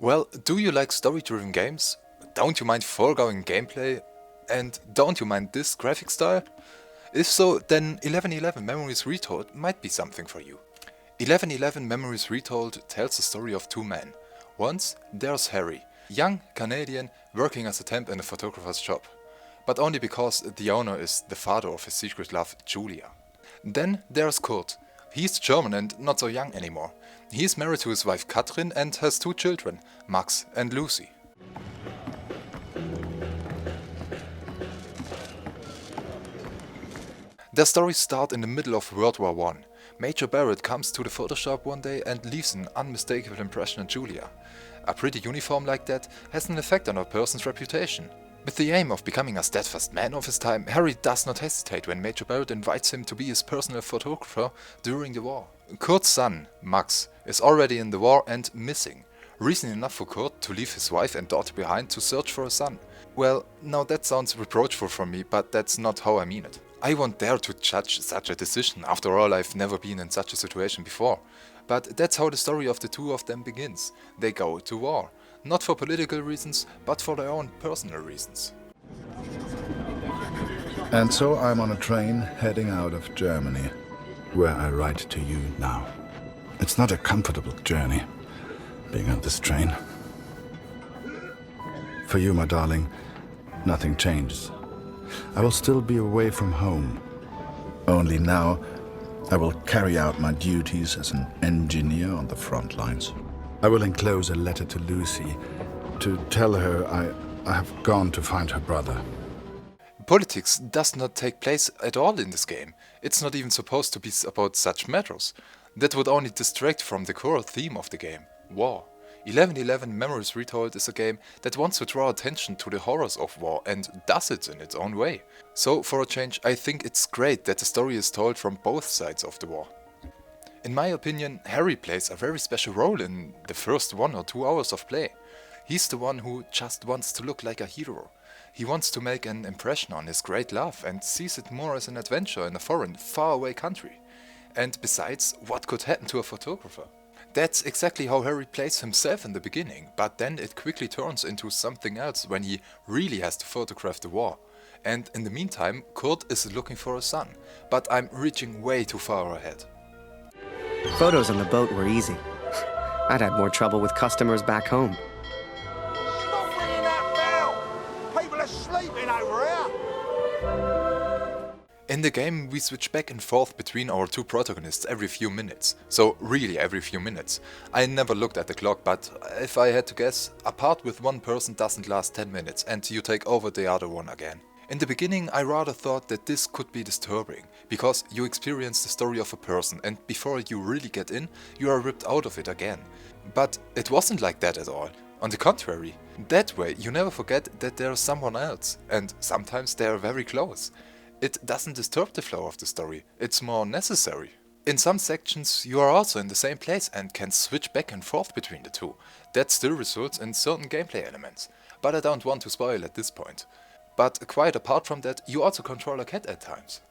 Well, do you like story-driven games? Don't you mind foregoing gameplay? And don't you mind this graphic style? If so, then 1111 Memories Retold might be something for you. 1111 Memories Retold tells the story of two men. Once, there's Harry, young Canadian working as a temp in a photographer's shop. But only because the owner is the father of his secret love, Julia. Then there's Kurt. He's German and not so young anymore. He's married to his wife Katrin and has two children, Max and Lucy. Their stories start in the middle of World War I. Major Barrett comes to the photo shop one day and leaves an unmistakable impression on Julia. A pretty uniform like that has an effect on a person's reputation. With the aim of becoming a steadfast man of his time, Harry does not hesitate when Major Barrett invites him to be his personal photographer during the war. Kurt's son, Max, is already in the war and missing. Reason enough for Kurt to leave his wife and daughter behind to search for a son. Well, now that sounds reproachful from me, but that's not how I mean it. I won't dare to judge such a decision, after all I've never been in such a situation before. But that's how the story of the two of them begins. They go to war. Not for political reasons, but for their own personal reasons. And so I'm on a train heading out of Germany, where I write to you now. It's not a comfortable journey, being on this train. For you, my darling, nothing changes. I will still be away from home. Only now, I will carry out my duties as an engineer on the front lines. I will enclose a letter to Lucy to tell her I have gone to find her brother. Politics does not take place at all in this game. It's not even supposed to be about such matters. That would only distract from the core theme of the game, war. 1111 Memories Retold is a game that wants to draw attention to the horrors of war and does it in its own way. So for a change, I think it's great that the story is told from both sides of the war. In my opinion, Harry plays a very special role in the first 1 or 2 hours of play. He's the one who just wants to look like a hero. He wants to make an impression on his great love and sees it more as an adventure in a foreign, faraway country. And besides, what could happen to a photographer? That's exactly how Harry plays himself in the beginning, but then it quickly turns into something else when he really has to photograph the war. And in the meantime, Kurt is looking for a son, but I'm reaching way too far ahead. Photos on the boat were easy. I'd had more trouble with customers back home. Stop ringing that bell! People are sleeping over here! In the game, we switch back and forth between our two protagonists every few minutes. So really every few minutes. I never looked at the clock, but if I had to guess, a part with one person doesn't last 10 minutes and you take over the other one again. In the beginning, I rather thought that this could be disturbing, because you experience the story of a person and before you really get in, you are ripped out of it again. But it wasn't like that at all. On the contrary, that way you never forget that there is someone else, and sometimes they are very close. It doesn't disturb the flow of the story, it's more necessary. In some sections you are also in the same place and can switch back and forth between the two. That still results in certain gameplay elements, but I don't want to spoil at this point. But quite apart from that, you also control a cat at times.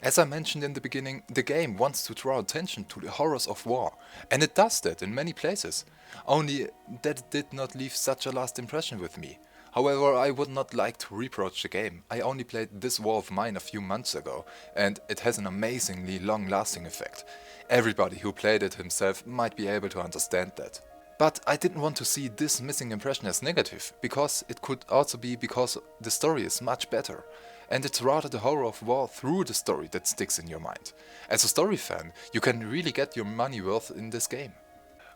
As I mentioned in the beginning, the game wants to draw attention to the horrors of war, and it does that in many places. Only that it did not leave such a last impression with me. However, I would not like to reproach the game. I only played this war of mine a few months ago, and it has an amazingly long-lasting effect. Everybody who played it himself might be able to understand that. But I didn't want to see this missing impression as negative, because it could also be because the story is much better. And it's rather the horror of war through the story that sticks in your mind. As a story fan, you can really get your money worth in this game.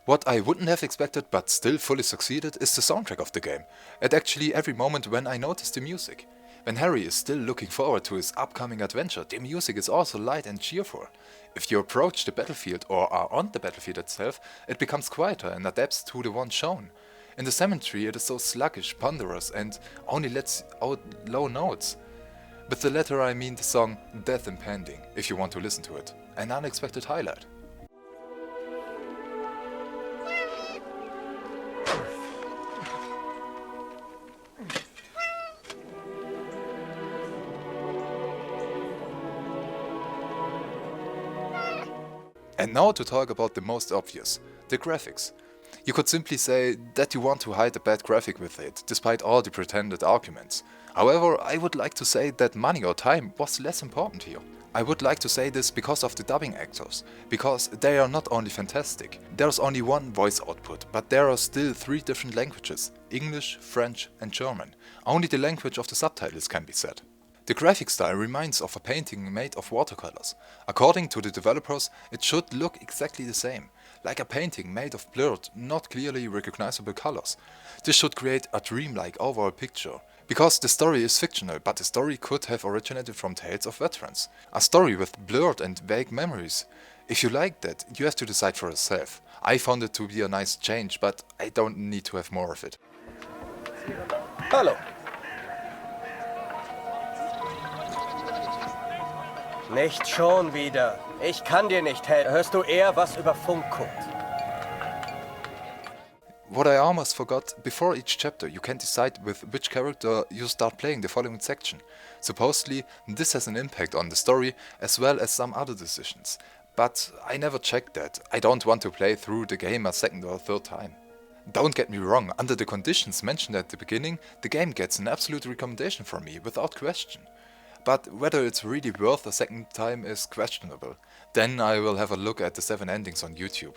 What I wouldn't have expected but still fully succeeded is the soundtrack of the game, at actually every moment when I notice the music. When Harry is still looking forward to his upcoming adventure, the music is also light and cheerful. If you approach the battlefield or are on the battlefield itself, it becomes quieter and adapts to the one shown. In the cemetery it is so sluggish, ponderous and only lets out low notes. With the latter I mean the song Death Impending, if you want to listen to it. An unexpected highlight. And now to talk about the most obvious, the graphics. You could simply say that you want to hide a bad graphic with it, despite all the pretended arguments. However, I would like to say that money or time was less important here. I would like to say this because of the dubbing actors, because they are not only fantastic. There's only one voice output, but there are still 3 different languages: English, French and German. Only the language of the subtitles can be said. The graphic style reminds of a painting made of watercolors. According to the developers, it should look exactly the same, like a painting made of blurred, not clearly recognizable colors. This should create a dreamlike overall picture. Because the story is fictional, but the story could have originated from tales of veterans. A story with blurred and vague memories. If you like that, you have to decide for yourself. I found it to be a nice change, but I don't need to have more of it. Hallo. Nicht schon wieder. Ich kann dir nicht helfen. Hörst du eher was über Funkcode? What I almost forgot, before each chapter you can decide with which character you start playing the following section. Supposedly this has an impact on the story as well as some other decisions. But I never checked that. I don't want to play through the game a second or third time. Don't get me wrong, under the conditions mentioned at the beginning, the game gets an absolute recommendation from me without question. But whether it's really worth a second time is questionable. Then I will have a look at the 7 endings on YouTube.